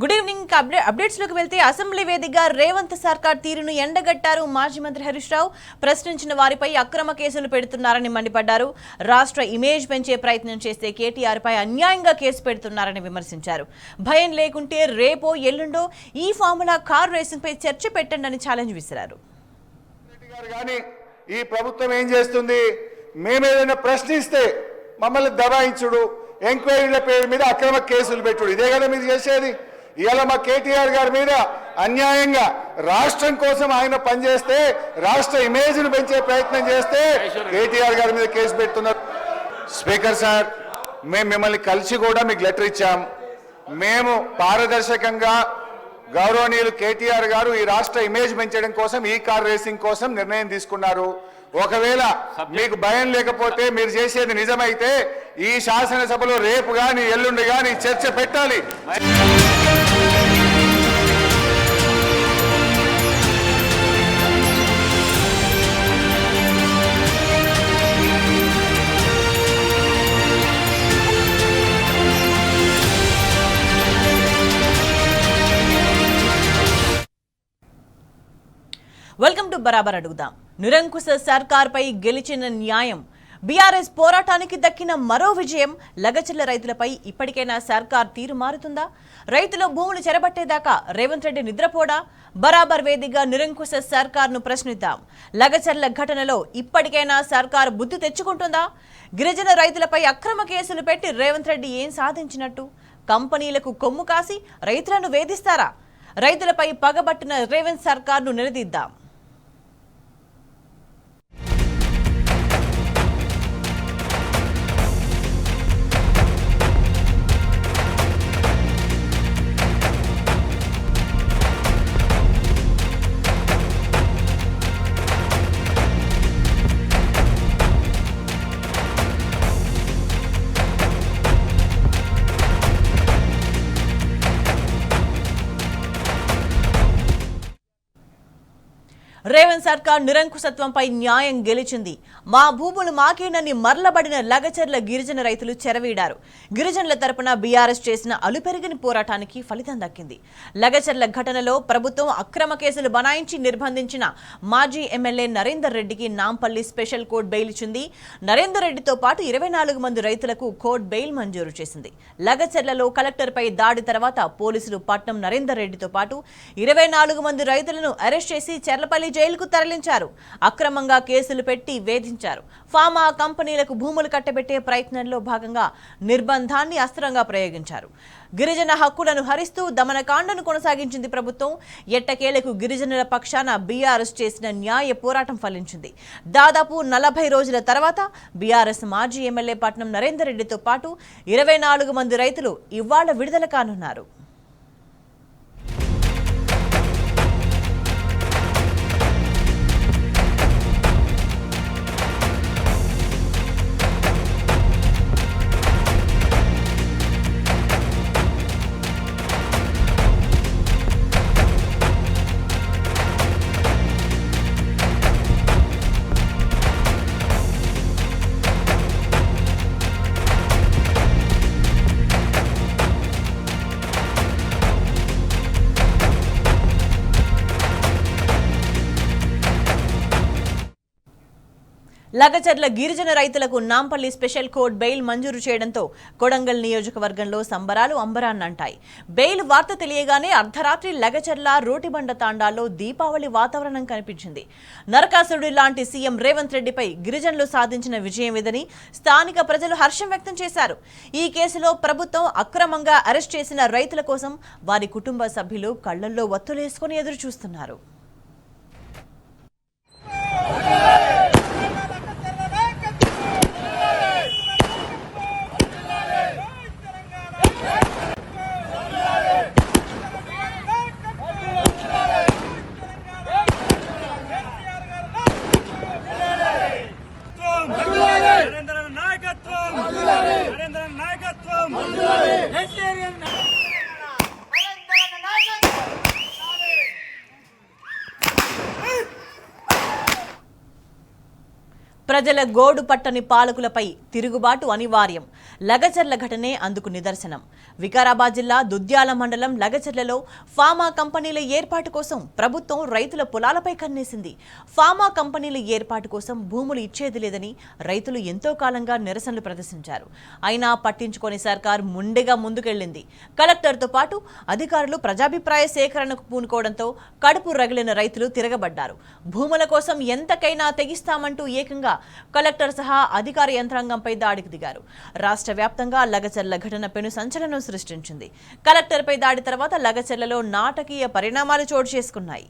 Good evening. Updates లోకి వెళ్తే assembly వేదికగా రేవంత్ సర్కార్ తీరును ఎండగట్టారు మాజీ మంత్రి హరీష్ రావు. ప్రశ్నించిన వారిపై అక్రమ కేసులు పెడుతున్నారని మండిపడ్డారు. రాష్ట్ర ఇమేజ్ పెంచే ప్రయత్నం చేస్తే కేటీఆర్ పై అన్యాయంగా కేసు పెడుతున్నారని విమర్శించారు. భయం లేకుంటే రేపో ఎల్లుండో ఈ ఫార్ములా కార్ రేసింగ్ పై చర్చ పెట్టండి అని ఛాలెంజ్ విసిరారు. ఈ ప్రభుత్వం ఏం చేస్తుంది? మేమేదైనా ప్రశ్నిస్తే మమ్మల్ని దబాయించుడు, ఎంక్వైరీల పేరు మీద అక్రమ కేసులు పెట్టుడు, ఇదే కదా మీరు చేసేది. ఇవాళ మా కేటీఆర్ గారి మీద అన్యాయంగా రాష్ట్రం కోసం ఆయన పనిచేస్తే, రాష్ట్ర ఇమేజ్ను పెంచే ప్రయత్నం చేస్తే కేటీఆర్ గారి మీద కేసు పెడుతున్నారు. స్పీకర్ సార్, మేము మిమ్మల్ని కలిసి కూడా మీకు లెటర్ ఇచ్చాం. మేము పారదర్శకంగా గౌరవనీయులు కేటీఆర్ గారు ఈ రాష్ట్ర ఇమేజ్ పెంచడం కోసం, ఈ కార్ రేసింగ్ కోసం నిర్ణయం తీసుకున్నారు. ఒకవేళ మీకు భయం లేకపోతే, మీరు చేసేది నిజమైతే ఈ శాసనసభలో రేపు కానీ ఎల్లుండి కానీ చర్చ పెట్టాలి. వెల్కమ్ టు బరాబర్ అడుగుదాం. నిరంకుశ సర్కార్పై గెలిచిన న్యాయం, బీఆర్ఎస్ పోరాటానికి దక్కిన మరో విజయం. లగచర్ల రైతులపై ఇప్పటికైనా సర్కార్ తీరు మారుతుందా? రైతుల భూములు చెరబట్టేదాకా రేవంత్ రెడ్డి నిద్రపోడా? బరాబర్ వేదికగా నిరంకుశ సర్కార్ను ప్రశ్నిద్దాం. లగచర్ల ఘటనలో ఇప్పటికైనా సర్కార్ బుద్ధి తెచ్చుకుంటుందా? గిరిజన రైతులపై అక్రమ కేసులు పెట్టి రేవంత్ రెడ్డి ఏం సాధించినట్టు? కంపెనీలకు కొమ్ము కాసి రైతులను వేధిస్తారా? రైతులపై పగబట్టిన రేవంత్ సర్కార్ను నిలదీద్దాం. రేవంత్ సర్కార్ నిరంకుశత్వంపై న్యాయం గెలిచింది. మా భూములు మాకేనని మరలబడిన లగచర్ల గిరిజన రైతులు చెరవీడారు. గిరిజనుల తరపున బీఆర్ఎస్ చేసిన అలుపెరిగిన పోరాటానికి ఫలితం దక్కింది. లగచర్ల ఘటనలో ప్రభుత్వం అక్రమ కేసులు బనాయించి నిర్బంధించిన మాజీ ఎమ్మెల్యే నరేందర్ రెడ్డికి నాంపల్లి స్పెషల్ కోర్టు బెయిల్ ఇచ్చింది. నరేందర్ రెడ్డితో పాటు 24 మంది రైతులకు కోర్టు బెయిల్ మంజూరు చేసింది. లగచర్లలో కలెక్టర్పై దాడి తర్వాత పోలీసులు పట్నం నరేందర్ రెడ్డితో పాటు 24 మంది రైతులను అరెస్ట్ చేసి చెర్లపల్లి జైలుకు తరలించారు. అక్రమంగా కేసులు పెట్టి వేధించారు. ఫార్మా కంపెనీలకు భూములు కట్టబెట్టే ప్రయత్నంలో భాగంగా నిర్బంధాన్ని అస్త్రంగా ప్రయోగించారు. గిరిజన హక్కులను హరిస్తూ దమనకాండను కొనసాగించింది ప్రభుత్వం. ఎట్టకేలకు గిరిజనుల పక్షాన బీఆర్ఎస్ చేసిన న్యాయ పోరాటం ఫలించింది. దాదాపు 40 రోజుల తర్వాత బీఆర్ఎస్ మాజీ ఎమ్మెల్యే పట్నం నరేందర్ రెడ్డితో పాటు 24 మంది రైతులు ఇవాళ విడుదల కానున్నారు. లగచర్ల గిరిజన రైతులకు నాంపల్లి స్పెషల్ కోర్టు బెయిల్ మంజూరు చేయడంతో కొడంగల్ నియోజకవర్గంలో సంబరాలు అంబరాన్నంటాయి. బెయిల్ వార్త తెలియగానే అర్ధరాత్రి లగచర్ల రోటిబండ తాండాల్లో దీపావళి వాతావరణం కనిపించింది. నరకాసురుడి లాంటి సీఎం రేవంత్ రెడ్డిపై గిరిజనులు సాధించిన విజయం ఇదని స్థానిక ప్రజలు హర్షం వ్యక్తం చేశారు. ఈ కేసులో ప్రభుత్వం అక్రమంగా అరెస్ట్ చేసిన రైతుల కోసం వారి కుటుంబ సభ్యులు కళ్లల్లో వత్తులేసుకుని ఎదురు చూస్తున్నారు. ప్రజల గోడు పట్టని పాలకులపై తిరుగుబాటు అనివార్యం. లగచర్ల ఘటనే అందుకు నిదర్శనం. వికారాబాద్ జిల్లా దుద్యాల మండలం లగచర్లలో ఫార్మా కంపెనీల ఏర్పాటు కోసం ప్రభుత్వం రైతుల పొలాలపై కన్నేసింది. ఫార్మా కంపెనీల ఏర్పాటు కోసం భూములు ఇచ్చేది లేదని రైతులు ఎంతో కాలంగా నిరసనలు ప్రదర్శించారు. అయినా పట్టించుకొని సర్కార్ ముందుగా ముందుకెళ్లింది. కలెక్టర్తో పాటు అధికారులు ప్రజాభిప్రాయ సేకరణకు పూనుకోవడంతో కడుపు రగిలిన రైతులు తిరగబడ్డారు. భూముల కోసం ఎంతకైనా తెగిస్తామంటూ ఏకంగా కలెక్టర్ సహా అధికార యంత్రాంగంపై దాడికి దిగారు. రాష్ట్ర వ్యాప్తంగా లగచర్ల ఘటన పెను సంచలనం సృష్టించింది. కలెక్టర్పై దాడి తర్వాత లగచర్లలో నాటకీయ పరిణామాలు చోటు చేసుకున్నాయి.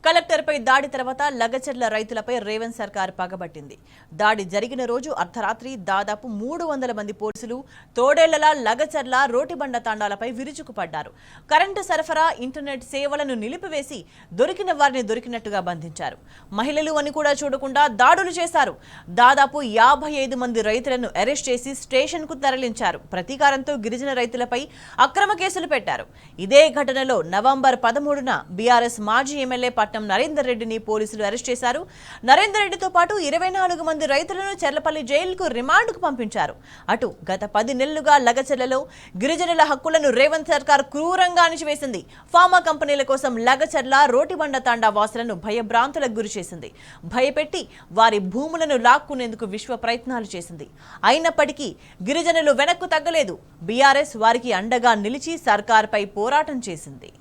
కలెక్టర్పై దాడి తర్వాత లగచర్ల రైతులపై రేవంత్ సర్కార్ పగబట్టింది. దాడి జరిగిన రోజు అర్ధరాత్రి దాదాపు 300 మంది పోలీసులు తోడేళ్లలా లగచర్ల రోటిబండ తాండాలపై విరుచుకుపడ్డారు. కరెంటు సరఫరా, ఇంటర్నెట్ సేవలను నిలిపివేసి దొరికిన వారిని దొరికినట్టుగా బంధించారు. మహిళలు అని కూడా చూడకుండా దాడులు చేశారు. దాదాపు 55 మంది రైతులను అరెస్ట్ చేసి స్టేషన్కు తరలించారు. ప్రతీకారంతో గిరిజన రైతులపై అక్రమ కేసులు పెట్టారు. ఇదే ఘటనలో నవంబర్ 13న బీఆర్ఎస్ మాజీ ఎమ్మెల్యే నరేందర్ రెడ్డిని పోలీసులు అరెస్ట్ చేశారు. నరేందర్ రెడ్డితో పాటు 24 మంది రైతులను చెర్లపల్లి జైలుకు రిమాండ్కు పంపించారు. అటు గత 10 నెలలుగా లగచర్లలో గిరిజనుల హక్కులను రేవంత్ సర్కార్ క్రూరంగా అణిచివేసింది. ఫార్మా కంపెనీల కోసం లగచర్ల రోటిబండ తాండా వాసులను భయభ్రాంతులకు గురి చేసింది. భయపెట్టి వారి భూములను లాక్కునేందుకు విశ్వ ప్రయత్నాలు చేసింది. అయినప్పటికీ గిరిజనులు వెనక్కు తగ్గలేదు. బీఆర్ఎస్ వారికి అండగా నిలిచి సర్కార్పై పోరాటం చేసింది.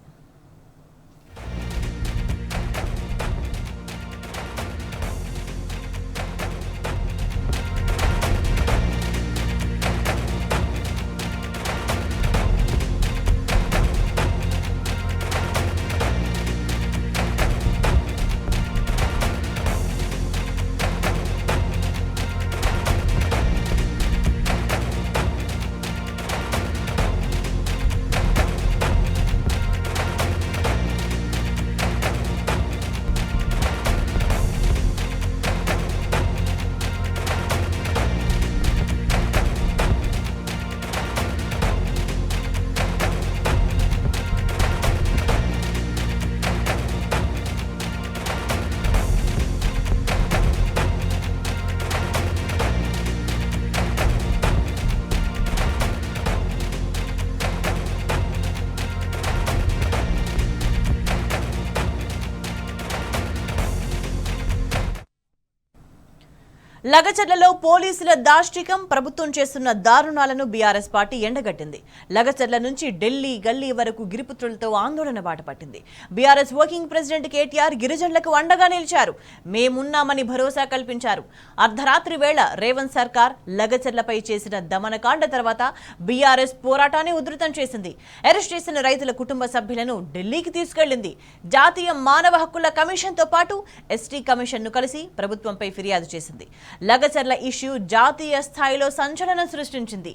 లగచర్లలో పోలీసుల దాష్టికం, ప్రభుత్వం చేస్తున్న దారుణాలను బీఆర్ఎస్ పార్టీ ఎండగట్టింది. లగచర్ల నుంచి ఢిల్లీ గల్లీ వరకు గిరిపుత్రులతో ఆందోళన బాటపట్టింది. బీఆర్ఎస్ వర్కింగ్ ప్రెసిడెంట్ కేటీఆర్ గిరిజనులకు అండగా నిలిచారు. మేమున్నామని భరోసా కల్పించారు. అర్ధరాత్రి వేళ రేవంత్ సర్కార్ లగచర్లపై చేసిన దమనకాండ తర్వాత బీఆర్ఎస్ పోరాటాన్ని ఉధృతం చేసింది. అరెస్ట్ చేసిన రైతుల కుటుంబ సభ్యులను ఢిల్లీకి తీసుకెళ్లింది. జాతీయ మానవ హక్కుల కమిషన్తో పాటు ఎస్టీ కమిషన్ను కలిసి ప్రభుత్వంపై ఫిర్యాదు చేసింది. లగచర్ల ఇష్యూ జాతీయ స్థాయిలో సంచలనం సృష్టించింది.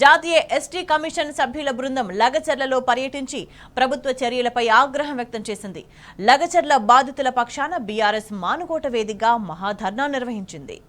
జాతీయ ఎస్టీ కమిషన్ సభ్యుల బృందం లగచర్లలో పర్యటించి ప్రభుత్వ చర్యలపై ఆగ్రహం వ్యక్తం చేసింది. లగచర్ల బాధితుల పక్షాన బీఆర్ఎస్ మానుకోట వేదికగా మహాధర్నా నిర్వహించింది.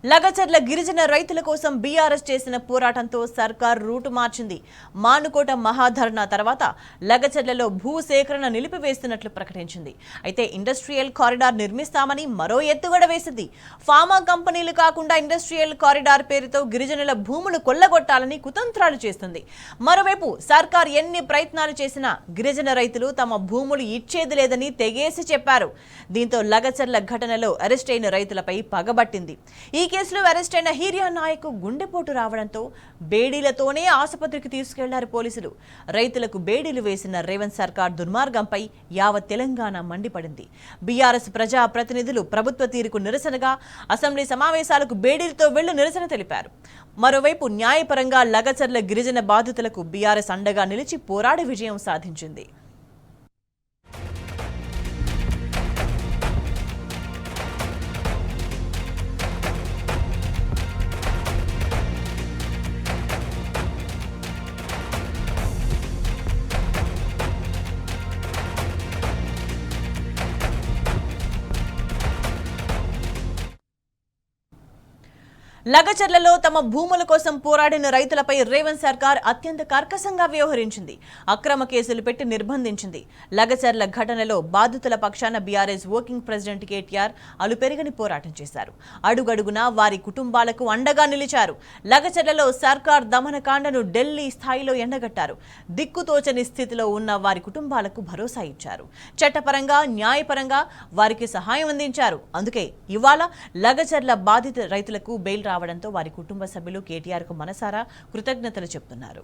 లగచర్ల గిరిజన రైతుల కోసం బీఆర్ఎస్ చేసిన పోరాటంతో సర్కార్ రూటు మార్చింది. మానుకోట మహాధర్నా తర్వాత లగచర్లలో భూసేకరణ నిలిపివేస్తున్నట్లు ప్రకటించింది. అయితే ఇండస్ట్రియల్ కారిడార్ నిర్మిస్తామని మరో ఎత్తుగడ వేసింది. ఫార్మా కంపెనీలు కాకుండా ఇండస్ట్రియల్ కారిడార్ పేరుతో గిరిజనుల భూములు కొల్లగొట్టాలని కుతంత్రాలు చేస్తుంది. మరోవైపు సర్కార్ ఎన్ని ప్రయత్నాలు చేసినా గిరిజన రైతులు తమ భూములు ఇచ్చేది లేదని తెగేసి చెప్పారు. దీంతో లగచర్ల ఘటనలో అరెస్ట్ అయిన రైతులపై పగబట్టింది. ఈ కేసులో అరెస్ట్ అయిన హీరియా నాయక్ గుండెపోటు రావడంతో బేడీలతోనే ఆసుపత్రికి తీసుకెళ్లారు పోలీసులు. రైతులకు బేడీలు వేసిన రేవంత్ సర్కార్ దుర్మార్గంపై యావత్ తెలంగాణ మండిపడింది. బీఆర్ఎస్ ప్రజా ప్రతినిధులు ప్రభుత్వ తీరుకు నిరసనగా అసెంబ్లీ సమావేశాలకు బేడీలతో వెళ్లి నిరసన తెలిపారు. మరోవైపు న్యాయపరంగా లగచర్ల గిరిజన బాధితులకు బీఆర్ఎస్ అండగా నిలిచి పోరాడి విజయం సాధించింది. లగచర్లలో తమ భూముల కోసం పోరాడిన రైతులపై రేవంత్ సర్కార్ అత్యంత కర్కశంగా వ్యవహరించింది. అక్రమ కేసులు పెట్టి నిర్బంధించింది. లగచర్ల ఘటనలో బాధితుల పక్షాన బీఆర్ఎస్ వర్కింగ్ ప్రెసిడెంట్ కేటీఆర్ అలుపెరగని పోరాటం చేశారు. అడుగడుగునా వారి కుటుంబాలకు అండగా నిలిచారు. లగచర్లలో సర్కార్ దమనకాండను ఢిల్లీ స్థాయిలో ఎండగట్టారు. దిక్కుతోచని స్థితిలో ఉన్న వారి కుటుంబాలకు భరోసా ఇచ్చారు. చట్టపరంగా న్యాయపరంగా వారికి సహాయం అందించారు. అందుకే ఇవాళ లగచర్ల బాధిత రైతులకు బెయిల్ రావడంతో వారి కుటుంబ సభ్యులు కేటీఆర్ కు మనసారా కృతజ్ఞతలు చెప్తున్నారు.